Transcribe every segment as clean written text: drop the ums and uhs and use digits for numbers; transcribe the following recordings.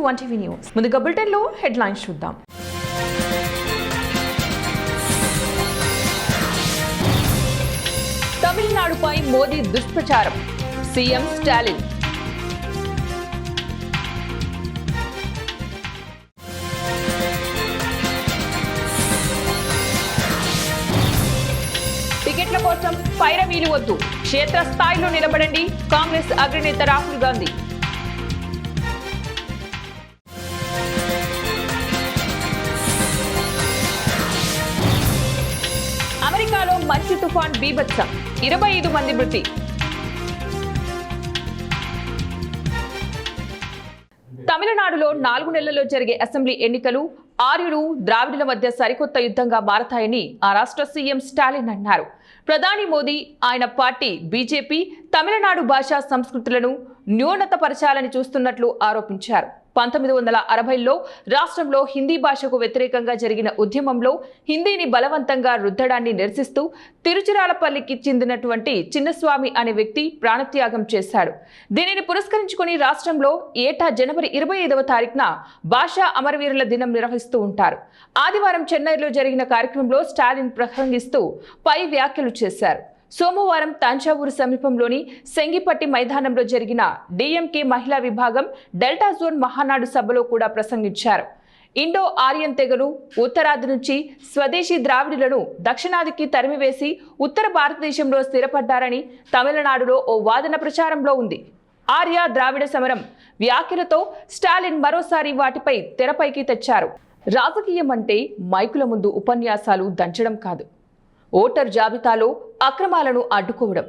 One TV news. ముందుగా బులెటిన్లో headlines చూద్దాం. తమిళనాడుపై మోదీ దుష్ప్రచారం, సీఎం స్టాలిన్. టికెట్ల కోసం పైరవీలు వద్దు, క్షేత్రస్థాయిలో నిలబడండి, కాంగ్రెస్ అగ్రనేత రాహుల్ గాంధీ. అమెరికాలో మంచు తుఫాన్ బీభత్సం, 25 మంది మృతి. తమిళనాడులో 4 నెలల్లో జరిగే అసెంబ్లీ ఎన్నికలు ఆర్యులు ద్రావిడుల మధ్య సరికొత్త యుద్ధంగా మారతాయని ఆ రాష్ట్ర సీఎం స్టాలిన్ అన్నారు. ప్రధాని మోదీ, ఆయన పార్టీ బీజేపీ తమిళనాడు భాషా సంస్కృతులను న్యూనతపరచాలని చూస్తున్నట్లు ఆరోపించారు. 1960లో రాష్ట్రంలో హిందీ భాషకు వ్యతిరేకంగా జరిగిన ఉద్యమంలో హిందీని బలవంతంగా రుద్దడాన్ని నిరసిస్తూ తిరుచిరాలపల్లికి చెందినటువంటి చిన్నస్వామి అనే వ్యక్తి ప్రాణత్యాగం చేశాడు. దీనిని పురస్కరించుకుని రాష్ట్రంలో ఏటా జనవరి 25వ తారీఖున భాషా అమరవీరుల దినం నిర్వహిస్తూ ఉంటారు. ఆదివారం చెన్నైలో జరిగిన కార్యక్రమంలో స్టాలిన్ ప్రసంగిస్తూ పై వ్యాఖ్యలు చేశారు. సోమవారం తంజావూరు సమీపంలోని సెంగిపట్టి మైదానంలో జరిగిన డిఎంకే మహిళా విభాగం డెల్టా జోన్ మహానాడు సభలో కూడా ప్రసంగించారు. ఇండో ఆర్యన్ తెగలు ఉత్తరాది నుంచి స్వదేశీ ద్రావిడులను దక్షిణాదికి తరిమివేసి ఉత్తర భారతదేశంలో స్థిరపడ్డారని తమిళనాడులో ఓ వాదన ప్రచారంలో ఉంది. ఆర్య ద్రావిడ సమరం వ్యాఖ్యలతో స్టాలిన్ మరోసారి వాటిపై తెరపైకి తెచ్చారు. రాజకీయం అంటే మైకుల ముందు ఉపన్యాసాలు దంచడం కాదు, ఓటర్ జాబితాలో అక్రమాలను అడ్డుకోవడం.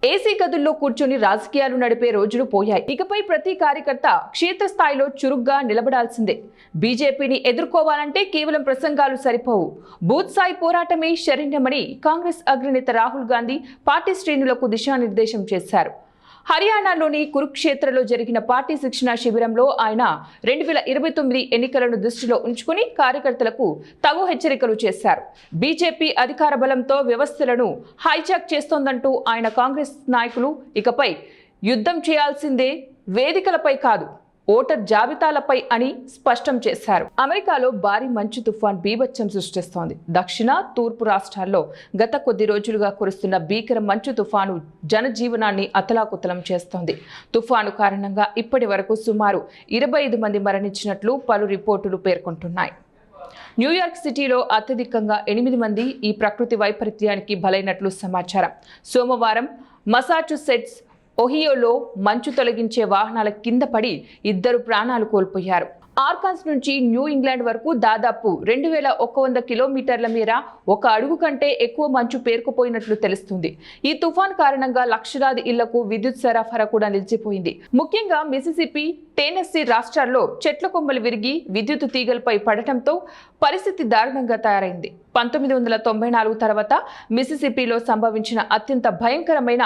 ఏసీ గదుల్లో కూర్చొని రాజకీయాలు నడిపే రోజులు పోయాయి. ఇకపై ప్రతి కార్యకర్త క్షేత్రస్థాయిలో చురుగ్గా నిలబడాల్సిందే. బీజేపీని ఎదుర్కోవాలంటే కేవలం ప్రసంగాలు సరిపోవు, బూత్ స్థాయి పోరాటమే శరణ్యమని కాంగ్రెస్ అగ్రనేత రాహుల్ గాంధీ పార్టీ శ్రేణులకు దిశానిర్దేశం చేశారు. హర్యానాలోని కురుక్షేత్రలో జరిగిన పార్టీ శిక్షణ శిబిరంలో ఆయన 2029 ఎన్నికలను దృష్టిలో ఉంచుకుని కార్యకర్తలకు తగు హెచ్చరికలు చేశారు. బీజేపీ అధికార బలంతో వ్యవస్థలను హైజాక్ చేస్తోందంటూ ఆయన కాంగ్రెస్ నాయకులు ఇకపై యుద్ధం చేయాల్సిందే, వేదికలపై కాదు, ఓటర్ జాబితాలపై అని స్పష్టం చేశారు. అమెరికాలో భారీ మంచు తుఫాన్ బీభత్సం సృష్టిస్తోంది. దక్షిణ తూర్పు రాష్ట్రాల్లో గత కొద్ది రోజులుగా కురుస్తున్న భీకర మంచు తుఫాను జనజీవనాన్ని అతలాకుతలం చేస్తోంది. తుఫాను కారణంగా ఇప్పటి వరకు సుమారు 25 మంది మరణించినట్లు పలు రిపోర్టులు పేర్కొంటున్నాయి. న్యూయార్క్ సిటీలో అత్యధికంగా 8 మంది ఈ ప్రకృతి వైపరీత్యానికి బలైనట్లు సమాచారం. సోమవారం మసాచుసెట్స్ ఒహియోలో మంచు తొలగించే వాహనాల కింద పడి 2 ప్రాణాలు కోల్పోయారు. ఆర్కాన్స్ నుంచి న్యూ ఇంగ్లాండ్ వరకు దాదాపు 2100 కిలోమీటర్ల మేర 1 అడుగు కంటే ఎక్కువ మంచు పేరుకుపోయినట్లు తెలుస్తుంది. ఈ తుఫాన్ కారణంగా లక్షలాది ఇళ్లకు విద్యుత్ సరఫరా కూడా నిలిచిపోయింది. ముఖ్యంగా మిసిసిపి, టెన్నెస్సీ రాష్ట్రాల్లో చెట్ల కొమ్మలు విరిగి విద్యుత్ తీగలపై పడటంతో పరిస్థితి దారుణంగా తయారైంది. 1994 తర్వాత మిసిసిపిలో సంభవించిన అత్యంత భయంకరమైన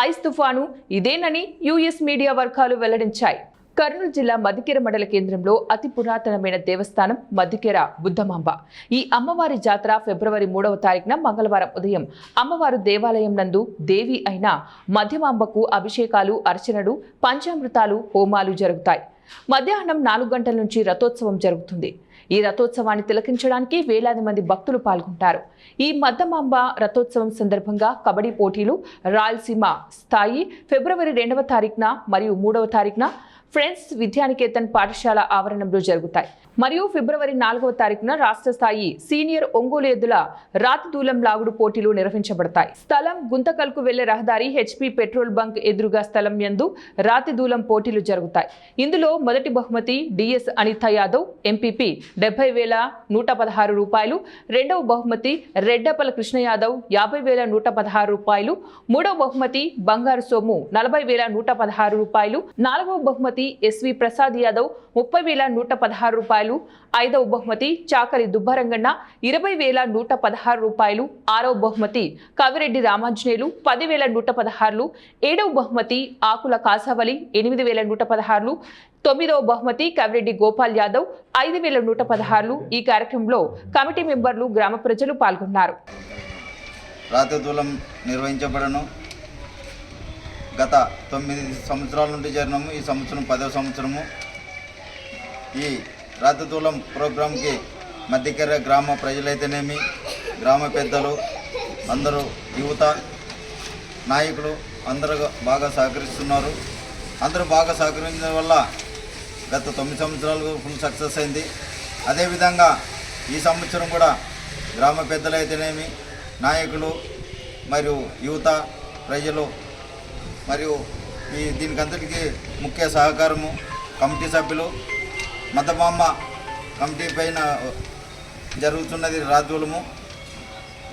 ఐస్ తుఫాను ఇదేనని యుఎస్ మీడియా వర్గాలు వెల్లడించాయి. కర్నూలు జిల్లా మద్దికేర మండల కేంద్రంలో అతి పురాతనమైన దేవస్థానం మద్దికేర బుద్ధమాంబ. ఈ అమ్మవారి జాతర ఫిబ్రవరి 3వ తారీఖున మంగళవారం ఉదయం అమ్మవారు దేవాలయం నందు దేవి అయిన మధ్యమాంబకు అభిషేకాలు, అర్చనలు, పంచామృతాలు, హోమాలు జరుగుతాయి. మధ్యాహ్నం 4 గంటల నుంచి రథోత్సవం జరుగుతుంది. ఈ రథోత్సవాన్ని తిలకించడానికి వేలాది మంది భక్తులు పాల్గొంటారు. ఈ మద్దమాంబ రథోత్సవం సందర్భంగా కబడ్డీ పోటీలు రాయలసీమ స్థాయి ఫిబ్రవరి 2వ తారీఖున మరియు 3వ తారీఖున ఫ్రెండ్స్ విద్యానికేతన్ పాఠశాల ఆవరణంలో జరుగుతాయి. మరియు ఫిబ్రవరి 4వ తారీఖున రాష్ట్ర స్థాయి సీనియర్ ఒంగోలు ఎద్దుల రాతి దూలం లాగుడు పోటీలు నిర్వహించబడతాయి. స్థలం గుంతకల్కు వెళ్లే రహదారి హెచ్పి పెట్రోల్ బంక్ ఎదురుగా స్థలం యందు రాతి దూలం పోటీలు జరుగుతాయి. ఇందులో మొదటి బహుమతి డిఎస్ అనిత యాదవ్ ఎంపీపీ 70,116 రూపాయలు, రెండవ బహుమతి రెడ్డపల కృష్ణ యాదవ్ 50,116 రూపాయలు, మూడవ బహుమతి బంగారు సోము 40,116 రూపాయలు, నాలుగవ బహుమతి ఎస్వి ప్రసాద్ యాదవ్ 30,116 రూపాయలు, ఐదవ బహుమతి చాకలి దుబ్బరంగన్న 20,116 రూపాయలు, ఆరవ బహుమతి కవిరెడ్డి రామాంజనేయులు 10,116, ఏడవ బహుమతి ఆకుల కాసావలి 8,116, తొమ్మిదవ బహుమతి కవిరెడ్డి గోపాల్ యాదవ్ 5,116. ఈ కార్యక్రమంలో కమిటీ మెంబర్లు, గ్రామ ప్రజలు పాల్గొన్నారు. రాతదూలం నిర్వహించబడను. గత 9 సంవత్సరాల నుండి జరిగినాము. ఈ సంవత్సరం 10వ సంవత్సరము. ఈ రాతదూలం ప్రోగ్రాంకి మధ్యకెర గ్రామ ప్రజలైతేనేమి, గ్రామ పెద్దలు, అందరూ యువత నాయకులు అందరూ బాగా సహకరిస్తున్నారు. అందరూ బాగా సహకరించడం వల్ల గత 9 సంవత్సరాలు ఫుల్ సక్సెస్ అయింది. అదేవిధంగా ఈ సంవత్సరం కూడా గ్రామ పెద్దలైతేనేమి, నాయకులు మరియు యువత ప్రజలు మరియు దీనికి అంతటికీ ముఖ్య సహకారము కమిటీ సభ్యులు మద్దమామ కమిటీ పైన జరుగుతున్నది రాతదూలము.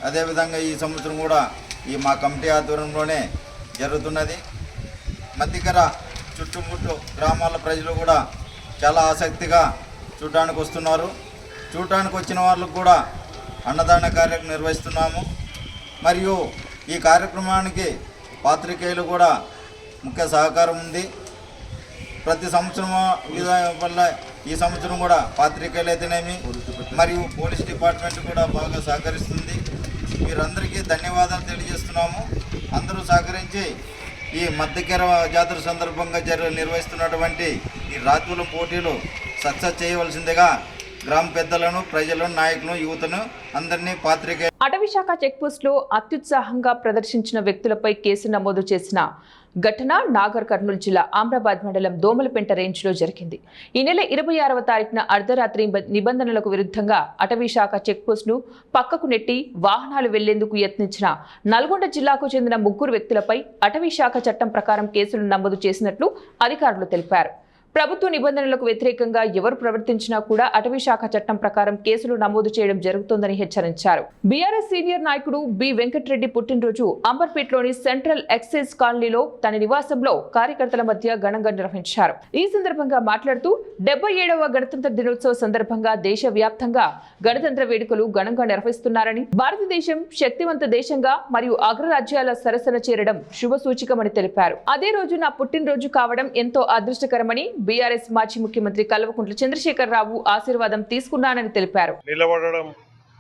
అదేవిధంగా ఈ సంవత్సరం కూడా ఈ మా కమిటీ ఆధ్వర్యంలోనే జరుగుతున్నది. మధ్యకర చుట్టుముట్టు గ్రామాల ప్రజలు కూడా చాలా ఆసక్తిగా చూడడానికి వస్తున్నారు. చూడటానికి వచ్చిన వాళ్ళకు కూడా అన్నదాన కార్యక్రమం నిర్వహిస్తున్నాము. మరియు ఈ కార్యక్రమానికి పాత్రికేయులు కూడా ముఖ్య సహకారం ఉంది. ప్రతి సంవత్సరం వల్ల ఈ సంవత్సరం కూడా పాత్రికేయులు అయితేనేమి మరియు పోలీస్ డిపార్ట్మెంట్ కూడా బాగా సహకరిస్తుంది. వీరందరికీ ధన్యవాదాలు తెలియజేస్తున్నాము. అందరూ సహకరించి ఈ మధ్యకెర జాతర సందర్భంగా నిర్వహిస్తున్నటువంటి ఈ రాతదూలం పోటీలు సక్సెస్ చేయవలసిందిగా గ్రామ పెద్దలను, ప్రజలను, నాయకులను, యువతను అందరినీ పాత్రికేయ అటవీశాఖ చెక్పోస్టులో అత్యుత్సాహంగా ప్రదర్శించిన వ్యక్తులపై కేసు నమోదు చేసిన ఘటన నాగర్ కర్నూలు జిల్లా ఆమ్రాబాద్ మండలం దోమలపెంట రేంజ్లో జరిగింది. ఈ నెల 26వ తారీఖున అర్ధరాత్రి నిబంధనలకు విరుద్ధంగా అటవీశాఖ చెక్పోస్టును పక్కకు నెట్టి వాహనాలు వెళ్లేందుకు యత్నించిన నల్గొండ జిల్లాకు చెందిన 3 వ్యక్తులపై అటవీశాఖ చట్టం ప్రకారం కేసులు నమోదు చేసినట్లు అధికారులు తెలిపారు. ప్రభుత్వ నిబంధనలకు వ్యతిరేకంగా ఎవరు ప్రవర్తించినా కూడా అటవీశాఖ చట్టం ప్రకారం కేసులు నమోదు చేయడం జరుగుతోందని హెచ్చరించారు. బీఆర్ఎస్ సీనియర్ నాయకుడు బి వెంకటరెడ్డి పుట్టినరోజు అంబర్పేటలోని సెంట్రల్ ఎక్సైజ్ కాలనీలో తన నివాసంలో కార్యకర్తల మధ్య ఘనంగా నిర్వహించారు. ఈ సందర్భంగా మాట్లాడుతూ 77వ గణతంత్ర దినోత్సవ సందర్భంగా దేశవ్యాప్తంగా గణతంత్ర వేడుకలు ఘనంగా నిర్వహిస్తున్నారని, భారతదేశం శక్తివంత దేశంగా మరియు అగ్రరాజ్యాల సరసన చేరడం శుభసూచికమని తెలిపారు. అదే రోజు నా పుట్టినరోజు కావడం ఎంతో అదృష్టకరమని బీఆర్ఎస్ మాజీ ముఖ్యమంత్రి కల్వకుంట్ల చంద్రశేఖరరావు ఆశీర్వాదం తీసుకున్నానని తెలిపారు. నిలబడడం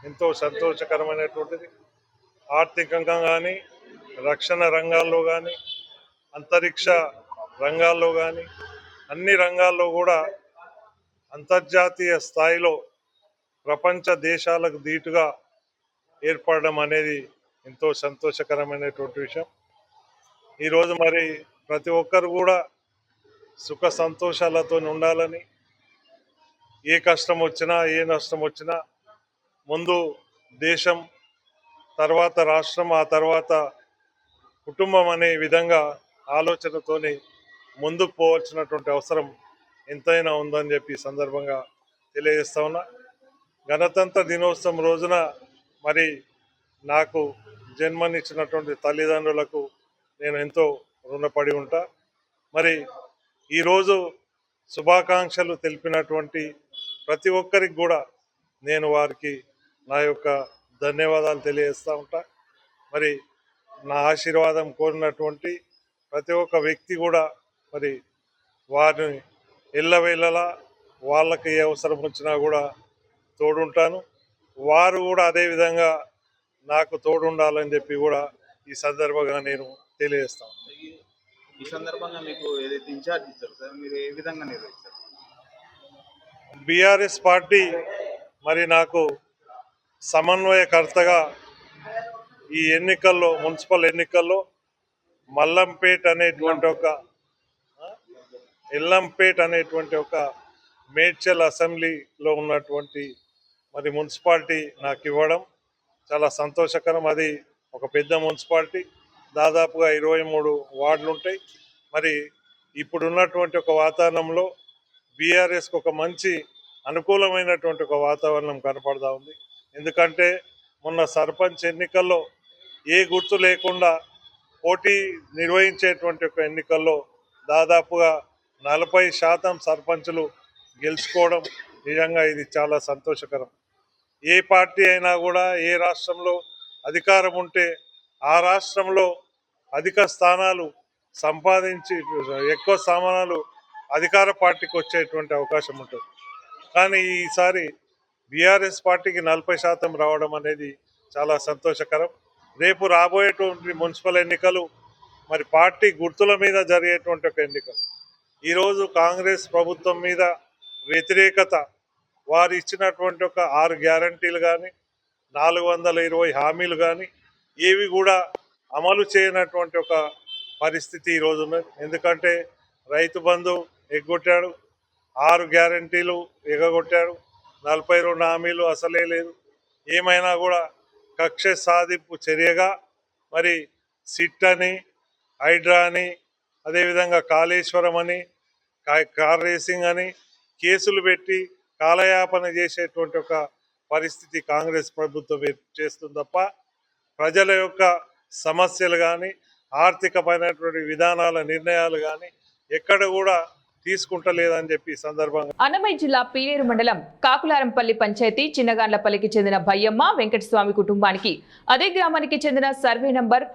ఎంతో సంతోషకరమైనటువంటిది. ఆర్థికంగా కానీ, రక్షణ రంగాల్లో కానీ, అంతరిక్ష రంగాల్లో కానీ, అన్ని రంగాల్లో కూడా అంతర్జాతీయ స్థాయిలో ప్రపంచ దేశాలకు ధీటుగా ఏర్పడడం అనేది ఎంతో సంతోషకరమైనటువంటి విషయం. ఈరోజు మరి ప్రతి ఒక్కరు కూడా సుఖ సంతోషాలతో ఉండాలని, ఏ కష్టం వచ్చినా ఏ నష్టం వచ్చినా ముందు దేశం, తర్వాత రాష్ట్రం, ఆ తర్వాత కుటుంబం అనే విధంగా ఆలోచనతోని ముందుకు పోవాల్సినటువంటి అవసరం ఎంతైనా ఉందని చెప్పి సందర్భంగా తెలియజేస్తా ఉన్నా. గణతంత్ర దినోత్సవం రోజున మరి నాకు జన్మనిచ్చినటువంటి తల్లిదండ్రులకు నేను ఎంతో రుణపడి ఉంటా. మరి ఈరోజు శుభాకాంక్షలు తెలిపినటువంటి ప్రతి ఒక్కరికి కూడా నేను వారికి నా యొక్క ధన్యవాదాలు తెలియజేస్తూ ఉంటా. మరి నా ఆశీర్వాదం కోరినటువంటి ప్రతి ఒక్క వ్యక్తి కూడా మరి వారిని ఎల్లవేళలా వాళ్ళకి ఏ అవసరం వచ్చినా కూడా తోడుంటాను. వారు కూడా అదేవిధంగా నాకు తోడుండాలని చెప్పి కూడా ఈ సందర్భంగా నేను తెలియజేస్తాను. ఈ సందర్భంగా మీకు ఏదైతే ఇన్ఛార్జ్ ఇచ్చారు సార్, మీరు ఏ విధంగా నిర్వహిస్తారు? బీఆర్ఎస్ పార్టీ మరి నాకు సమన్వయకర్తగా ఈ ఎన్నికల్లో, మున్సిపల్ ఎన్నికల్లో ఎల్లంపేట్ అనేటువంటి ఒక మేడ్చల్ అసెంబ్లీలో ఉన్నటువంటి మరి మున్సిపాలిటీ నాకు ఇవ్వడం చాలా సంతోషకరం. అది ఒక పెద్ద మున్సిపాలిటీ, దాదాపుగా 23 వార్డులు ఉంటాయి. మరి ఇప్పుడున్నటువంటి ఒక వాతావరణంలో బీఆర్ఎస్కి ఒక మంచి అనుకూలమైనటువంటి ఒక వాతావరణం కనపడతా ఉంది. ఎందుకంటే మొన్న సర్పంచ్ ఎన్నికల్లో ఏ గుర్తు లేకుండా పోటీ నిర్వహించేటువంటి ఒక ఎన్నికల్లో దాదాపుగా 40% సర్పంచులు గెలుచుకోవడం నిజంగా ఇది చాలా సంతోషకరం. ఏ పార్టీ అయినా కూడా ఏ రాష్ట్రంలో అధికారం ఉంటే ఆ రాష్ట్రంలో అధిక స్థానాలు సంపాదించి ఎక్కువ స్థానాలు అధికార పార్టీకి వచ్చేటువంటి అవకాశం ఉంటుంది. కానీ ఈసారి బీఆర్ఎస్ పార్టీకి 40% రావడం అనేది చాలా సంతోషకరం. రేపు రాబోయేటువంటి మున్సిపల్ ఎన్నికలు మరి పార్టీ గుర్తుల మీద జరిగేటువంటి ఒక ఎన్నికలు. ఈరోజు కాంగ్రెస్ ప్రభుత్వం మీద వ్యతిరేకత, వారు ఇచ్చినటువంటి ఒక 6 గ్యారంటీలు కానీ 420 హామీలు కానీ ఏవి కూడా అమలు చేయనటువంటి ఒక పరిస్థితి ఈరోజు ఉన్నది. ఎందుకంటే రైతు బంధు ఎగ్గొట్టాడు, 6 గ్యారంటీలు ఎగగొట్టాడు, 42 హామీలు అసలే లేదు. ఏమైనా కూడా కక్ష సాధింపు చర్యగా మరి సిట్ అని, హైడ్రా అని, అదేవిధంగా కాళేశ్వరం అని, కార్ రేసింగ్ అని కేసులు పెట్టి కాలయాపన చేసేటువంటి ఒక పరిస్థితి కాంగ్రెస్ ప్రభుత్వం చేస్తుంది తప్ప ప్రజల యొక్క సమస్యలు కానీ ఆర్థికమైనటువంటి విధానాల నిర్ణయాలు కానీ ఎక్కడ కూడా తీసుకుంటలేదని చెప్పి ఈ సందర్భంగా అన్నమయ్య జిల్లా పీలేరు మండలం కాకులారంపల్లి పంచాయతీ చిన్నగాండ్లపల్లికి చెందిన భయ్యమ్మ వెంకటస్వామి కుటుంబానికి అదే గ్రామానికి చెందిన సర్వే నంబర్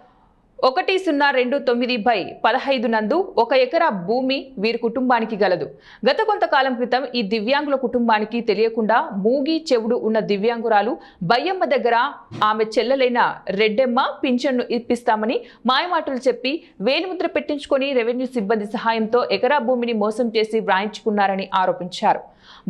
1029/15 నందు 1 ఎకరా భూమి వీరి కుటుంబానికి గలదు. గత కొంతకాలం క్రితం ఈ దివ్యాంగుల కుటుంబానికి తెలియకుండా మూగి చెవుడు ఉన్న దివ్యాంగురాలు భయ్యమ్మ దగ్గర ఆమె చెల్లెలైన రెడ్డెమ్మ పింఛన్ను ఇప్పిస్తామని మాయమాటలు చెప్పి వేలిముద్ర పెట్టించుకొని రెవెన్యూ సిబ్బంది సహాయంతో ఎకరా భూమిని మోసం చేసి వ్రాయించుకున్నారని ఆరోపించారు.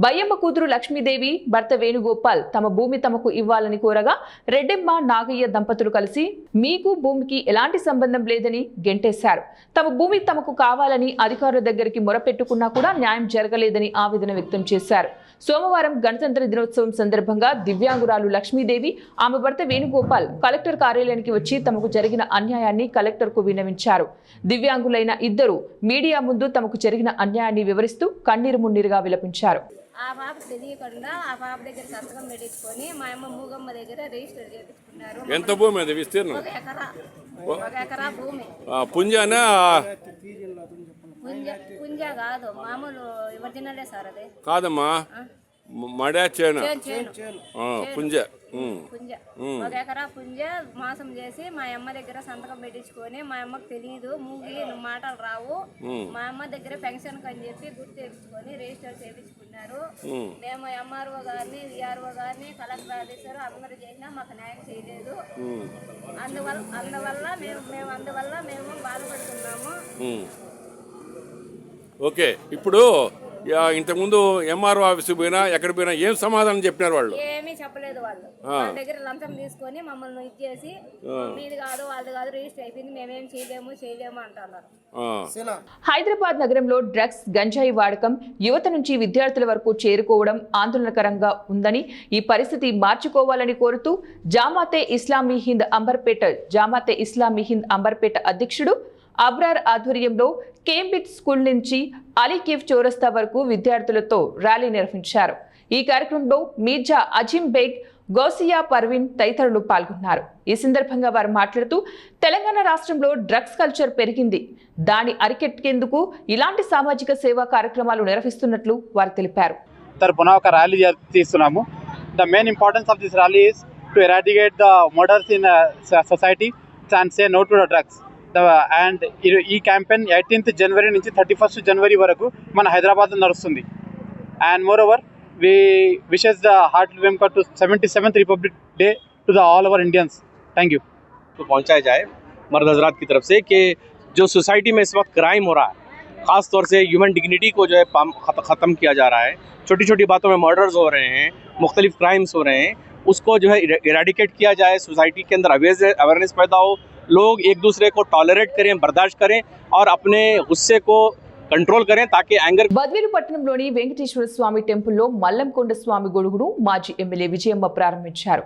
భయ్యమ్మ కూతురు లక్ష్మీదేవి భర్త వేణుగోపాల్ తమ భూమి తమకు ఇవ్వాలని కోరగా రెడ్డెమ్మ నాగయ్య దంపతులు కలిసి మీకు భూమికి ఎలాంటి సంబంధం లేదని గెంటేశారు. తమ భూమి తమకు కావాలని అధికారుల దగ్గరికి మొరపెట్టుకున్నా కూడా న్యాయం జరగలేదని ఆవేదన వ్యక్తం చేశారు. సోమవారం గణతంత్ర దినోత్సవం సందర్భంగా దివ్యాంగురాలు లక్ష్మీదేవి ఆమె భర్త వేణుగోపాల్ కలెక్టర్ కార్యాలయానికి వచ్చి తమకు జరిగిన అన్యాయాన్ని కలెక్టర్కు విన్నవించారు. దివ్యాంగులైన ఇద్దరు మీడియా ముందు తమకు జరిగిన అన్యాయాన్ని వివరిస్తూ కన్నీరు మున్నీరుగా విలపించారు. ఆ పాప తెలియకుండా ఆ పాప దగ్గర సంతకం పెట్టించుకొని మా అమ్మ మూగమ్మ దగ్గర రిజిస్టర్ చేయించుకున్నారు. ఎంత భూమి అది విస్తీర్ణం? 1 ఎకరా భూమి. పుంజానా? పుంజ కాదు, మామూలు ఒరిజినలే సార్ అది. కాదమ్మా, మడా చేను పుంజ. పుంజ 1 ఎకరా పుంజ మోసం చేసి మా అమ్మ దగ్గర సంతకం పెట్టించుకొని మా అమ్మకు తెలియదు, మూగి నువ్వు మాటలు రావు, మా అమ్మ దగ్గర పెన్షన్ అని చెప్పి గుర్తు తెచ్చుకొని రిజిస్టర్ చేయించుకున్నారు. మేము ఎంఆర్ఓ గారిని, విఆర్ఓ గారిని, కలెక్టర్ ఆఫీసర్ అందరూ చేసినా మాకు న్యాయం చేయలేదు. అందువల్ల మేము బాధపడుతున్నాము. ఓకే, ఇప్పుడు ఇంతకుముందు ఎంఆర్ఓ ఆఫీస్ పోయినా ఎక్కడ పోయినా ఏం సమాధానం చెప్పినారు వాళ్ళు? ఏమీ చెప్పలేదు. వాళ్ళ దగ్గర లంచం తీసుకొని మమ్మల్ని ఇచ్చేసి మీది కాదు వాళ్ళది కాదు రిజిస్టర్ అయిపోయింది, మేమేం చేయలేము అంటున్నారు. హైదరాబాద్ నగరంలో డ్రగ్స్, గంజాయి వాడకం యువత నుంచి విద్యార్థుల వరకు చేరుకోవడం ఆందోళనకరంగా ఉందని, ఈ పరిస్థితి మార్చుకోవాలని కోరుతూ జామాతే ఇస్లామీ హింద్ అంబర్పేట అధ్యక్షుడు అబ్రార్ ఆధ్వర్యంలో కేంబ్రిడ్జ్ స్కూల్ నుంచి అలీకేఫ్ చౌరస్తా వరకు విద్యార్థులతో ర్యాలీ నిర్వహించారు. ఈ కార్యక్రమంలో మీర్జా అజిమ్ బేగ్, గౌసియా పర్వీన్ తదితరులు పాల్గొన్నారు. ఈ సందర్భంగా వారు మాట్లాడుతూ తెలంగాణ రాష్ట్రంలో డ్రగ్స్ కల్చర్ పెరిగింది, దాన్ని అరికెట్టేందుకు ఇలాంటి సామాజిక సేవా కార్యక్రమాలు నిర్వహిస్తున్నట్లు వారు తెలిపారు. తరపున ఒక ర్యాలీ తీస్తున్నాము. The main importance of this rally is to eradicate the murders in society and say no to the drugs. And ఈ క్యాంపెయిన్ 18th జనవరి నుంచి 31st జనవరి వరకు మన హైదరాబాద్లో నడుస్తుంది. And moreover we wishes the hearty welcome to 77th republic day to the all over Indians. Thank you. तो पहुंचाया जाए मर्द हजरात की तरफ से कि जो सोसाइटी में इस वक्त क्राइम हो रहा है, ख़ास तौर से ह्यूमन डिग्निटी को जो है ख़त्म किया जा रहा है, छोटी छोटी बातों में मर्डर्स हो रहे हैं, मुख्तलिफ क्राइम्स हो रहे हैं, उसको जो है इरेडिकेट किया जाए. सोसाइटी के अंदर अवेयरनेस पैदा हो, लोग एक दूसरे को टॉलरेट करें, बर्दाश्त करें और अपने गुस्से को కంట్రోల్ కరేं తాకి యాంగర్. బద్వేలు పట్టణంలోని వెంకటేశ్వర స్వామి టెంపుల్లో మల్లంకొండ స్వామి గొడుగును మాజీ ఎమ్మెల్యే విజయమ్మ ప్రారంభించారు.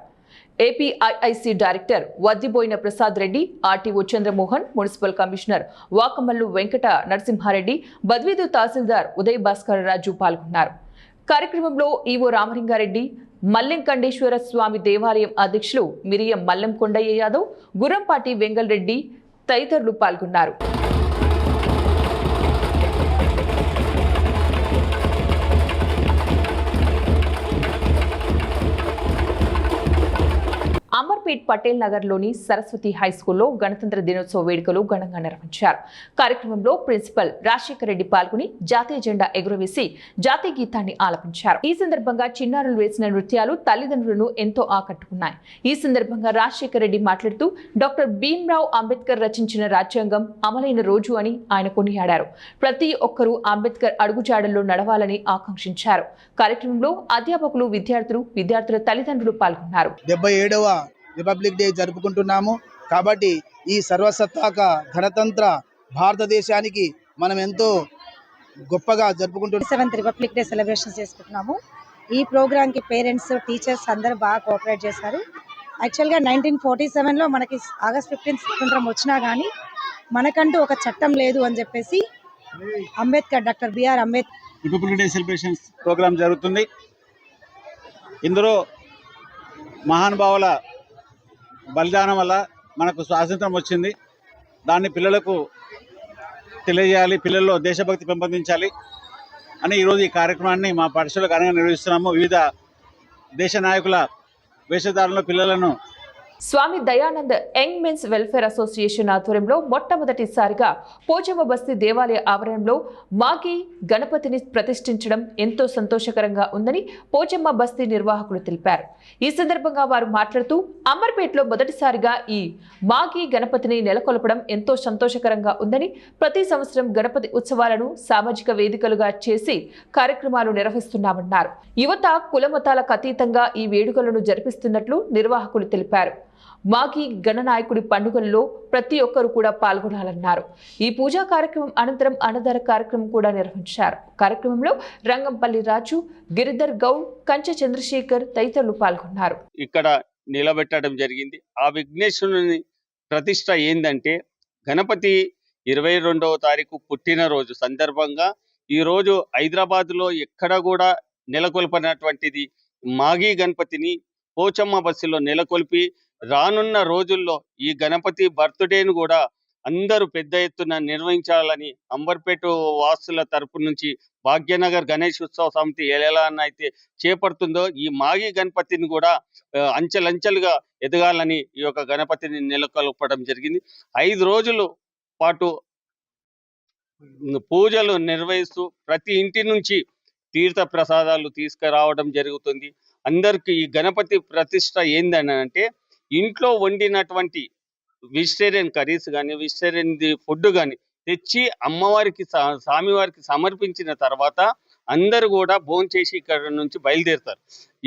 APIIC director Vaddiboyina Prasad Reddy, RTO Chandramohan, municipal commissioner Vakamallu Venkata Narasimha Reddy, Badvel tahsildar Uday Bhaskar Raju పాల్గొన్నారు. కార్యక్రమంలో ఈవో రామలింగారెడ్డి, మల్లెంకండేశ్వర స్వామి దేవాలయం అధ్యక్షులు మిరియం మల్లం కొండయ్య యాదవ్, గుర్రంపాటి వెంగల్ రెడ్డి తదితరులు పాల్గొన్నారు. అమర్పేట్ పటేల్ నగర్లోని సరస్వతి హై స్కూల్లో గణతంత్ర దినోత్సవ వేడుకలు ఘనంగా నిర్వహించారు. కార్యక్రమంలో ప్రిన్సిపల్ రాజశేఖర్ రెడ్డి పాల్గొని జాతీయ జెండా ఎగురవేసి జాతీయ గీతాన్ని ఆలపించారు. ఈ సందర్భంగా చిన్నారులు వేసిన నృత్యాలు తల్లిదండ్రులను ఎంతో ఆకట్టుకున్నాయి. ఈ సందర్భంగా రాజశేఖర్ రెడ్డి మాట్లాడుతూ డాక్టర్ భీమ్రావ్ అంబేద్కర్ రచించిన రాజ్యాంగం అమలైన రోజు అని ఆయన కొనియాడారు. ప్రతి ఒక్కరూ అంబేద్కర్ అడుగుజాడల్లో నడవాలని ఆకాంక్షించారు. కార్యక్రమంలో అధ్యాపకులు, విద్యార్థుల తల్లిదండ్రులు పాల్గొన్నారు. 77వ రిపబ్లిక్ డే జరుపుకుంటున్నాము. కాబట్టి ఈ సర్వసత్తాక గణతంత్ర భారతదేశానికి మనం ఎంతో గొప్పగా జరుపుకుంటున్నాము. 7th రిపబ్లిక్ డే సెలబ్రేషన్స్ చేసుకుంటున్నాము. ఈ ప్రోగ్రామ్కి పేరెంట్స్, టీచర్స్ అందరూ బాగా కోఆపరేట్ చేశారు. యాక్చువల్గా 1947లో మనకి ఆగస్ట్ 15 స్వతంత్రం వచ్చినా కానీ మనకంటూ ఒక చట్టం లేదు అని చెప్పేసి doctor BR Ambedkar republic day celebrations programme జరుగుతుంది. ఇందులో మహానుభావుల బలిదానం వల్ల మనకు స్వాతంత్రం వచ్చింది. దాన్ని పిల్లలకు తెలియజేయాలి, పిల్లల్లో దేశభక్తి పెంపొందించాలి అని ఈరోజు ఈ కార్యక్రమాన్ని మా పాఠశాలకు ఘనంగా నిర్వహిస్తున్నాము. వివిధ దేశ నాయకుల వేషధారణలో పిల్లలను Swami Dayanand young men's welfare association ఆధ్వర్యంలో మొట్టమొదటిసారిగా పోచమ్మ బస్తీ దేవాలయ ఆవరణలో మాగి గణపతిని ప్రతిష్ఠించడం ఎంతో సంతోషకరంగా ఉందని పోచమ్మ బస్తీ నిర్వాహకులు తెలిపారు. ఈ సందర్భంగా వారు మాట్లాడుతూ అమర్పేటలో మొదటిసారిగా ఈ మాగి గణపతిని నెలకొల్పడం ఎంతో సంతోషకరంగా ఉందని, ప్రతి సంవత్సరం గణపతి ఉత్సవాలను సామాజిక వేదికలుగా చేసి కార్యక్రమాలు నిర్వహిస్తున్నామన్నారు. యువత కులమతాలకు అతీతంగా ఈ వేడుకలను జరిపిస్తున్నట్లు నిర్వాహకులు తెలిపారు. మాగి గణనాయకుడి పండుగల్లో ప్రతి ఒక్కరూ కూడా పాల్గొనాలన్నారు. ఈ పూజా కార్యక్రమం అనంతరం అన్నదాన కార్యక్రమం కూడా నిర్వహించారు. కార్యక్రమంలో రంగంపల్లి రాజు, గిరిధర్ గౌడ్, కంచె చంద్రశేఖర్ తదితరులు పాల్గొన్నారు. ఇక్కడ నిలబెట్టడం జరిగింది. ఆ విఘ్నేశ్వరుని ప్రతిష్ట ఏందంటే గణపతి 22వ తారీఖు పుట్టినరోజు సందర్భంగా ఈరోజు హైదరాబాద్లో ఎక్కడ కూడా నెలకొల్పనటువంటిది మాగి గణపతిని పోచమ్మ బస్సులో నెలకొల్పి రానున్న రోజుల్లో ఈ గణపతి బర్త్డేను కూడా అందరూ పెద్ద ఎత్తున నిర్వహించాలని అంబర్పేట వాసుల తరపు నుంచి భాగ్యనగర్ గణేష్ ఉత్సవ సమితి ఎలా అయితే చేపడుతుందో ఈ మాగి గణపతిని కూడా అంచెలంచెలుగా ఎదగాలని ఈ యొక్క గణపతిని నెలకొల్పడం జరిగింది. 5 రోజుల పాటు పూజలు నిర్వహిస్తూ ప్రతి ఇంటి నుంచి తీర్థ ప్రసాదాలు తీసుకురావడం జరుగుతుంది. అందరికీ ఈ గణపతి ప్రతిష్ట ఏందని అంటే ఇంట్లో వండినటువంటి వెజిటేరియన్ కర్రీస్ కానీ, వెజిటేరియన్ ఫుడ్ కానీ తెచ్చి అమ్మవారికి, స్వామివారికి సమర్పించిన తర్వాత అందరూ కూడా భోంచేసి ఇక్కడ నుంచి బయలుదేరుతారు.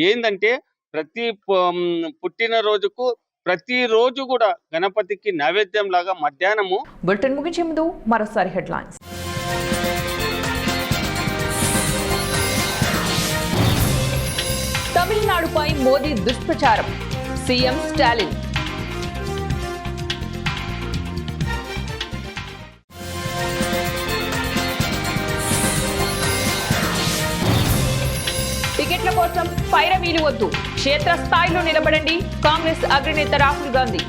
ఏంటంటే ప్రతి పుట్టినరోజుకు ప్రతిరోజు కూడా గణపతికి నైవేద్యం లాగా మధ్యాహ్నము. బులెటిన్ ముగించే ముందు మరోసారి హెడ్లైన్స్. తమిళనాడుపై మోదీ దుష్ప్రచారం, సీఎం స్టాలిన్. టికెట్ల కోసం పైరవీలు వద్దు, క్షేత్రస్థాయిలో నిలబడండి, కాంగ్రెస్ అగ్రనేత రాహుల్ గాంధీ.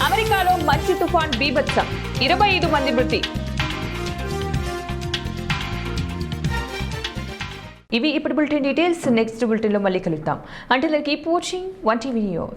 అమెరికాలో మంచు తుఫాన్ బీభత్సం, 25 మంది మృతి. ఇవి ఇప్పుడు బులెటిన్ డీటెయిల్స్. నెక్స్ట్ బులెటిన్లో మళ్ళీ కలుద్దాం. అంటే కీప్ వాచింగ్ 1TV న్యూస్.